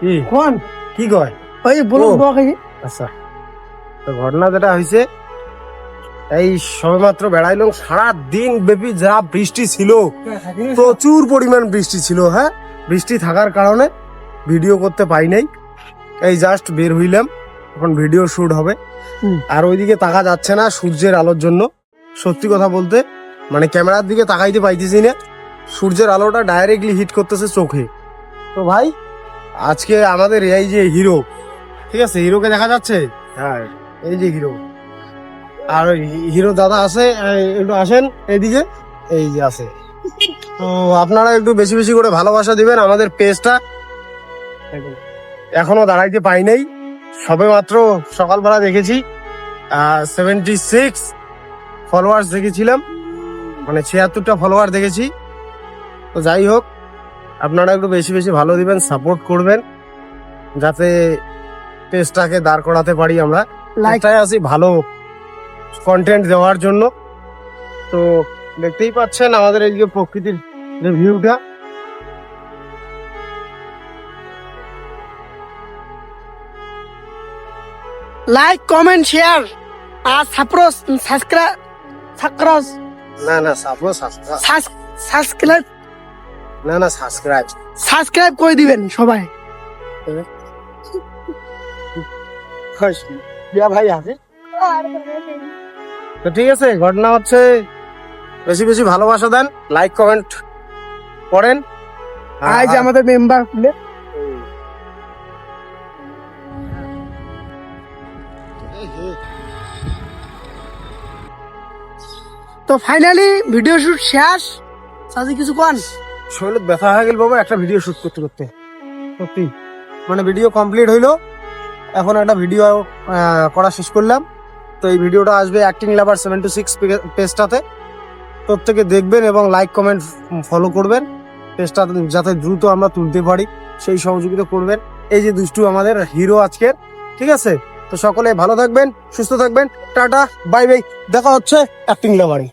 কি কোন কি কয়? ওই বলুন ও। বকে আচ্ছা, তো ঘটনা যেটা হয়েছে, এই সবেমাত্র বেড়াইলাম। সারা দিন ব্যাপী যা বৃষ্টি ছিল, প্রচুর পরিমাণ বৃষ্টি ছিল। হ্যাঁ, বৃষ্টি থাকার কারণে ভিডিও করতে পাই নাই। এই জাস্ট বের হইলাম, এখন ভিডিও শুট হবে। আর ওইদিকে তাকা যাচ্ছে না সূর্যের আলোর জন্য। সত্যি কথা বলতে মানে ক্যামেরার দিকে তাকাইতে পাইতেছি না, সূর্যের আলোটা ডাইরেক্টলি হিট করতেছে চোখে। তো ভাই, আজকে আমাদের এই যে হিরো, ঠিক আছে, হিরোকে দেখা যাচ্ছে। হ্যাঁ, এই যে হিরো। আর ওই হিরো দাদা আছে, একটু আসেন এইদিকে। এই যে আছে। তো আপনারা একটু বেশি বেশি করে ভালোবাসা দিবেন আমাদের পেজটা। এখনো দাঁড়াইতে পাই নাই, সবে মাত্র সকালবেলা দেখেছি 76 ফলোয়ার্স দেখেছিলাম, মানে 76টা ফলোয়ার দেখেছি। তো যাই হোক, আপনারা একটু বেশি বেশি ভালো দিবেন, সাপোর্ট করবেন, যাতে পেজটাকে দাঁড় করাতে পারি। আমরা লাইকটাই আছি ভালো কন্টেন্ট দেওয়ার জন্য। তো দেখতেই পাচ্ছেন আমাদের এই যে প্রকৃতির যে ভিউটা, লাইক কমেন্ট শেয়ার আর সাবস্ক্রাইব না না সাপোজ সাবস্ক্রাইব না না সাবস্ক্রাইব সাবস্ক্রাইব করে দিবেন সবাই। ভাই আছে। তো ঠিক আছে, ঘটনা হচ্ছে বেশি বেশি ভালোবাসা দেন, লাইক কমেন্ট করেন। আজ আমাদের মেম্বার তো ফাইনালি ভিডিও শুট শেষ। সাজি কিছু কোন শরীর ব্যথা হয়ে গেল বাবা একটা ভিডিও শুট করতে করতে। সত্যি মানে ভিডিও কমপ্লিট হইলো, এখন একটা ভিডিও করা শেষ করলাম। তো এই ভিডিওটা আসবে অ্যাক্টিং লাভার 726 পেজটাতে। প্রত্যেকে দেখবেন এবং লাইক কমেন্ট ফলো করবেন, পেজটা যাতে দ্রুত আমরা তুলতে পারি সেই সহযোগিতা করবেন। এই যে দুষ্টু আমাদের হিরো আজকের, ঠিক আছে। তো সকলে ভালো থাকবেন, সুস্থ থাকবেন, টাটা বাই বাই, দেখা হচ্ছে অ্যাক্টিং লাভারে।